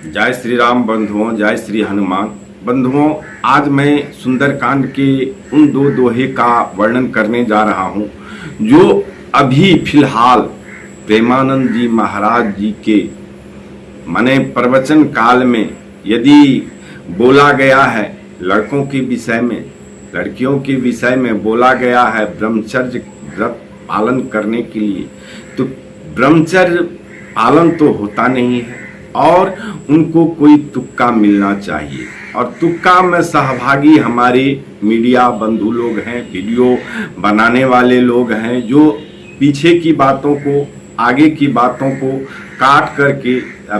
जय श्री राम बंधुओं, जय श्री हनुमान बंधुओं। आज मैं सुंदरकांड के उन दो दोहे का वर्णन करने जा रहा हूं जो अभी फिलहाल प्रेमानंद जी महाराज जी के माने प्रवचन काल में यदि बोला गया है, लड़कों के विषय में, लड़कियों के विषय में बोला गया है ब्रह्मचर्य व्रत पालन करने के लिए, तो ब्रह्मचर्य पालन तो होता नहीं है और उनको कोई तुक्का मिलना चाहिए। और तुक्का में सहभागी हमारे मीडिया बंधु लोग हैं, वीडियो बनाने वाले लोग हैं, जो पीछे की बातों को, आगे की बातों को काट करके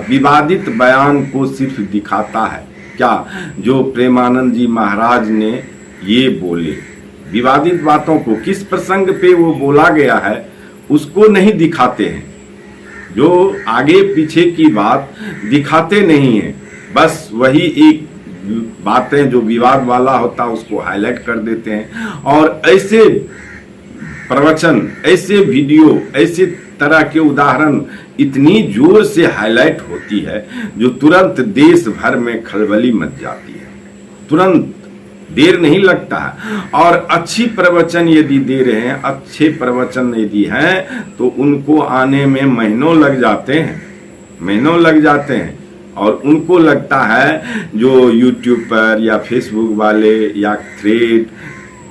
विवादित बयान को सिर्फ दिखाता है। क्या जो प्रेमानंद जी महाराज ने ये बोले, विवादित बातों को किस प्रसंग पे वो बोला गया है उसको नहीं दिखाते हैं, जो आगे पीछे की बात दिखाते नहीं है, बस वही एक बातें जो विवाद वाला होता है उसको हाईलाइट कर देते हैं। और ऐसे प्रवचन, ऐसे वीडियो, ऐसे तरह के उदाहरण इतनी जोर से हाईलाइट होती है जो तुरंत देश भर में खलबली मच जाती है, तुरंत देर नहीं लगता है। और अच्छी प्रवचन यदि दे रहे हैं, अच्छे प्रवचन यदि हैं, तो उनको आने में महीनों लग जाते हैं, महीनों लग जाते हैं। और उनको लगता है जो यूट्यूब पर या फेसबुक वाले या थ्रेड,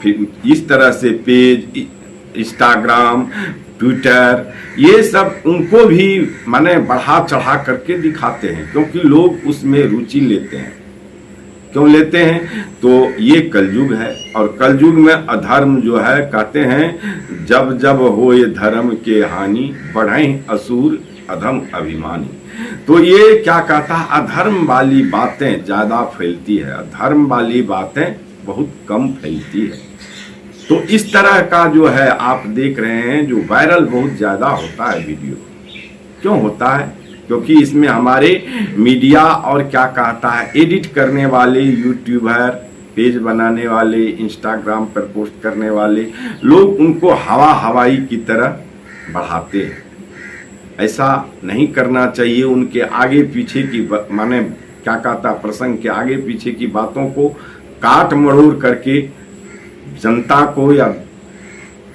फिर इस तरह से पेज, इंस्टाग्राम, ट्विटर, ये सब उनको भी माने बढ़ा चढ़ा करके दिखाते हैं, क्योंकि लोग उसमें रुचि लेते हैं। क्यों लेते हैं? तो ये कलयुग है और कलयुग में अधर्म जो है, कहते हैं जब जब हो ये धर्म के हानि, बढ़े असुर अधम अभिमानी। तो ये क्या कहता है, अधर्म वाली बातें ज्यादा फैलती है, अधर्म वाली बातें बहुत कम फैलती है। तो इस तरह का जो है आप देख रहे हैं, जो वायरल बहुत ज्यादा होता है वीडियो। क्यों होता है? क्योंकि इसमें हमारे मीडिया और क्या कहता है, एडिट करने वाले यूट्यूबर, पेज बनाने वाले, इंस्टाग्राम पर पोस्ट करने वाले लोग उनको हवा हवाई की तरह बढ़ाते हैं। ऐसा नहीं करना चाहिए। उनके आगे पीछे की माने क्या कहता, प्रसंग के आगे पीछे की बातों को काट मरोड़ करके जनता को या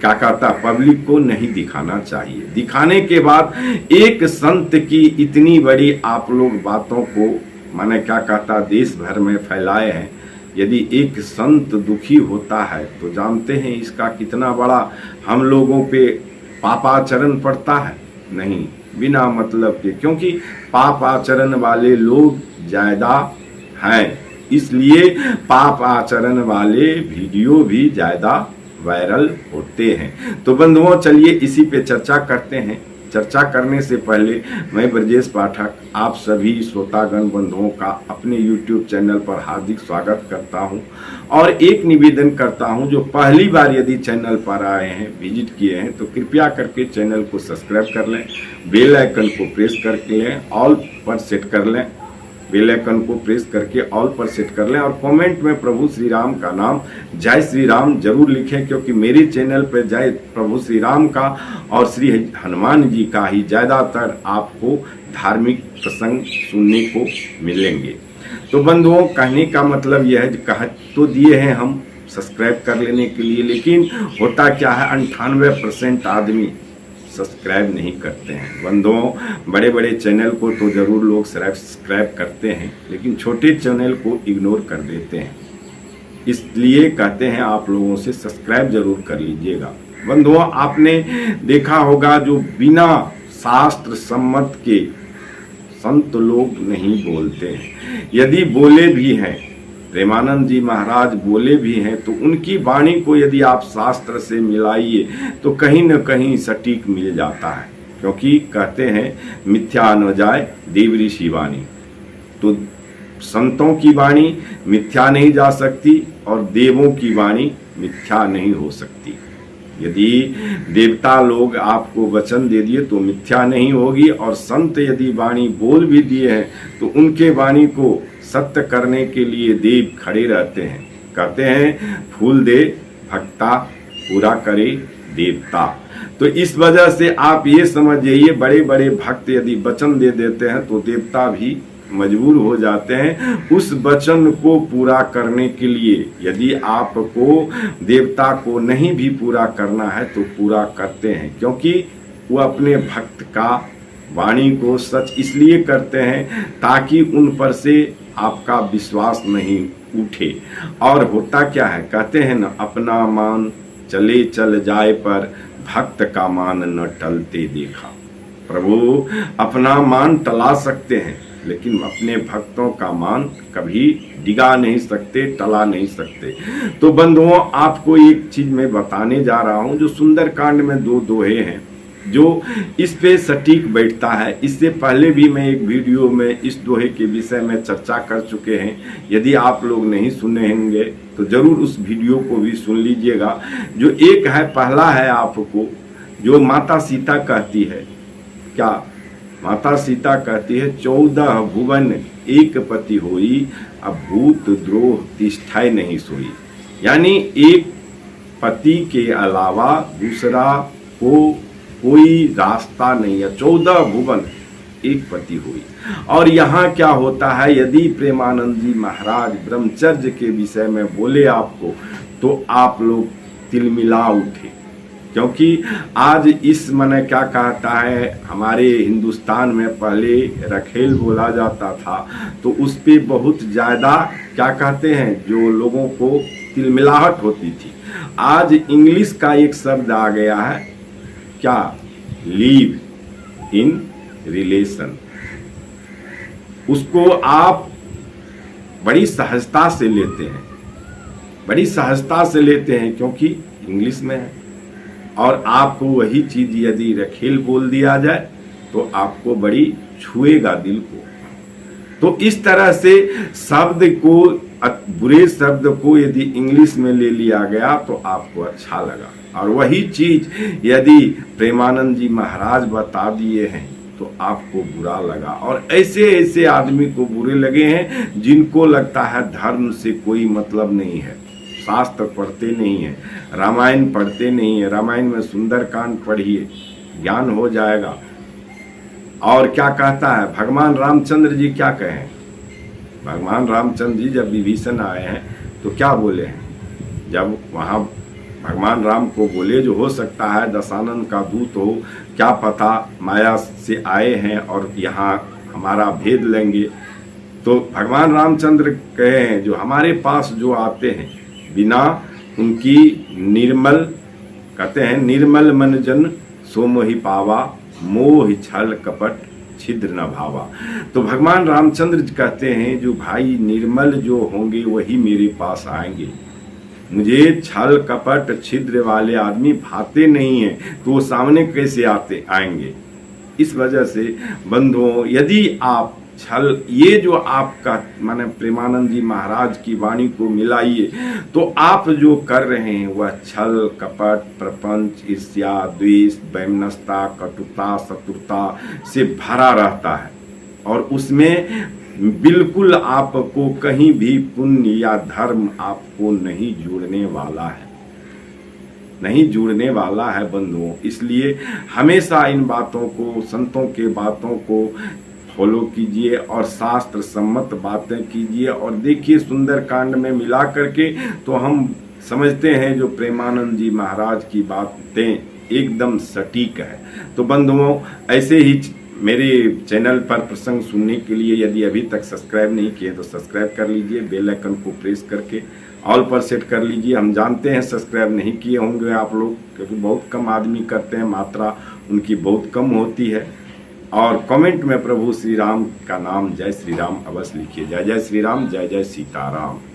क्या कहता पब्लिक को नहीं दिखाना चाहिए। दिखाने के बाद एक संत की इतनी बड़ी आप लोग बातों को माने क्या कहता देश भर में फैलाए हैं। यदि एक संत दुखी होता है तो जानते हैं इसका कितना बड़ा हम लोगों पे पापाचरण पड़ता है। नहीं, बिना मतलब के, क्योंकि पापाचरण वाले लोग ज्यादा हैं, इसलिए पाप आचरण वाले वीडियो भी ज्यादा वायरल होते हैं। तो बंधुओं, चलिए इसी पे चर्चा करते हैं। चर्चा करने से पहले मैं ब्रजेश पाठक आप सभी श्रोतागण बंधुओं का अपने YouTube चैनल पर हार्दिक स्वागत करता हूं और एक निवेदन करता हूं, जो पहली बार यदि चैनल पर आए हैं, विजिट किए हैं, तो कृपया करके चैनल को सब्सक्राइब कर लें, बेल आइकन को प्रेस करके लें, ऑल पर सेट कर लें, बेल आइकन को प्रेस करके ऑल पर सेट कर लें और कमेंट में प्रभु श्री राम का नाम, जय श्री राम जरूर लिखें, क्योंकि मेरे चैनल पर जय प्रभु श्री राम का और श्री हनुमान जी का ही ज़्यादातर आपको धार्मिक प्रसंग सुनने को मिलेंगे। तो बंधुओं, कहने का मतलब यह है, कह तो दिए हैं हम सब्सक्राइब कर लेने के लिए, लेकिन होता क्या है, 98% आदमी सब्सक्राइब नहीं करते हैं। बंधुओं, बड़े बड़े चैनल को तो जरूर लोग सब्सक्राइब करते हैं, लेकिन छोटे चैनल को इग्नोर कर देते हैं। इसलिए कहते हैं आप लोगों से सब्सक्राइब जरूर कर लीजिएगा। बंधुओं, आपने देखा होगा जो बिना शास्त्र सम्मत के संत लोग नहीं बोलते हैं। यदि बोले भी हैं, प्रेमानंद जी महाराज बोले भी हैं, तो उनकी वाणी को यदि आप शास्त्र से मिलाइए तो कहीं न कहीं सटीक मिल जाता है। क्योंकि कहते हैं मिथ्या न जाए देव ऋषि वाणी, तो संतों की वाणी मिथ्या नहीं जा सकती और देवों की वाणी मिथ्या नहीं हो सकती। यदि देवता लोग आपको वचन दे दिए तो मिथ्या नहीं होगी, और संत यदि वाणी बोल भी दिए हैं तो उनके वाणी को सत्य करने के लिए देव खड़े रहते हैं। कहते हैं फूल दे भक्ता, पूरा करे देवता। तो इस वजह से आप ये समझ जाइए, बड़े बड़े भक्त यदि वचन दे देते हैं तो देवता भी मजबूर हो जाते हैं उस वचन को पूरा करने के लिए। यदि आपको देवता को नहीं भी पूरा करना है तो पूरा करते हैं, क्योंकि वो अपने भक्त का वाणी को सच इसलिए करते हैं ताकि उन पर से आपका विश्वास नहीं उठे। और होता क्या है, कहते हैं ना, अपना मान चले चल जाए पर भक्त का मान न टलते देखा। प्रभु अपना मान टला सकते हैं लेकिन अपने भक्तों का मान कभी डिगा नहीं सकते, टला नहीं सकते। तो बंधुओं, आपको एक चीज मैं बताने जा रहा हूं जो सुंदरकांड में 2 दोहे हैं जो इस पे सटीक बैठता है। इससे पहले भी मैं एक वीडियो में इस दोहे के विषय में चर्चा कर चुके हैं। यदि आप लोग नहीं सुने होंगे तो जरूर उस वीडियो को भी सुन लीजिएगा। जो एक है, पहला है आपको, जो माता सीता कहती है, क्या माता सीता कहती है, 14 भुवन एक पति होई, अब भूत द्रोह तिष्ठै नहीं सोई। यानी एक पति के अलावा दूसरा को कोई रास्ता नहीं है। 14 भुवन एक पति हुई। और यहाँ क्या होता है, यदि प्रेमानंद जी महाराज ब्रह्मचर्य के विषय में बोले आपको तो आप लोग तिलमिला उठे, क्योंकि आज इस माने क्या कहता है, हमारे हिंदुस्तान में पहले रखेल बोला जाता था तो उस पे बहुत ज़्यादा क्या कहते हैं, जो लोगों को तिलमिलाहट होती थी। आज इंग्लिश का एक शब्द आ गया है, क्या, लिव इन रिलेशन। उसको आप बड़ी सहजता से लेते हैं, बड़ी सहजता से लेते हैं क्योंकि इंग्लिश में है। और आपको वही चीज यदि रखेल बोल दिया जाए तो आपको बड़ी छुएगा दिल को। तो इस तरह से शब्द को, बुरे शब्द को यदि इंग्लिश में ले लिया गया तो आपको अच्छा लगा, और वही चीज यदि प्रेमानंद जी महाराज बता दिए हैं तो आपको बुरा लगा। और ऐसे ऐसे आदमी को बुरे लगे हैं जिनको लगता है धर्म से कोई मतलब नहीं है, शास्त्र पढ़ते नहीं है, रामायण पढ़ते नहीं है। रामायण में सुंदरकांड पढ़िए, ज्ञान हो जाएगा। और क्या कहता है भगवान रामचंद्र जी, क्या कहें, भगवान रामचंद्र जी जब विभीषण आए हैं तो क्या बोले हैं, जब वहाँ भगवान राम को बोले, जो हो सकता है दशानन का दूत हो, क्या पता माया से आए हैं और यहाँ हमारा भेद लेंगे। तो भगवान रामचंद्र कहे हैं, जो हमारे पास जो आते हैं बिना उनकी निर्मल, कहते हैं निर्मल मन जन सो मोहि पावा, मोह छल कपट छिद्र न भावा। तो भगवान रामचंद्र कहते हैं जो भाई निर्मल जो होंगे वही मेरे पास आएंगे, मुझे छल कपट छिद्र वाले आदमी भाते नहीं हैं, तो वो सामने कैसे आएंगे। इस वजह से बंधुओं, यदि आप छल, ये जो आपका माने प्रेमानंद जी महाराज की वाणी को मिलाइए तो आप जो कर रहे हैं वह छल कपट प्रपंच ईर्ष्या द्वेष वैमनस्यता कटुता शत्रुता से भरा रहता है, और उसमें बिल्कुल आपको कहीं भी पुण्य या धर्म आपको नहीं जुड़ने वाला है, नहीं जुड़ने वाला है बंधुओं। इसलिए हमेशा इन बातों को, संतों के बातों को फॉलो कीजिए और शास्त्र सम्मत बातें कीजिए। और देखिए सुंदरकांड में मिला करके तो हम समझते हैं जो प्रेमानंद जी महाराज की बातें एकदम सटीक है। तो बंधुओं, ऐसे ही मेरे चैनल पर प्रसंग सुनने के लिए यदि अभी तक सब्सक्राइब नहीं किए तो सब्सक्राइब कर लीजिए, बेल आइकन को प्रेस करके ऑल पर सेट कर लीजिए। हम जानते हैं सब्सक्राइब नहीं किए होंगे आप लोग, क्योंकि बहुत कम आदमी करते हैं, मात्रा उनकी बहुत कम होती है। और कमेंट में प्रभु श्री राम का नाम, जय श्री राम अवश्य लिखिए। जय जय श्री राम, जय जय सीताराम।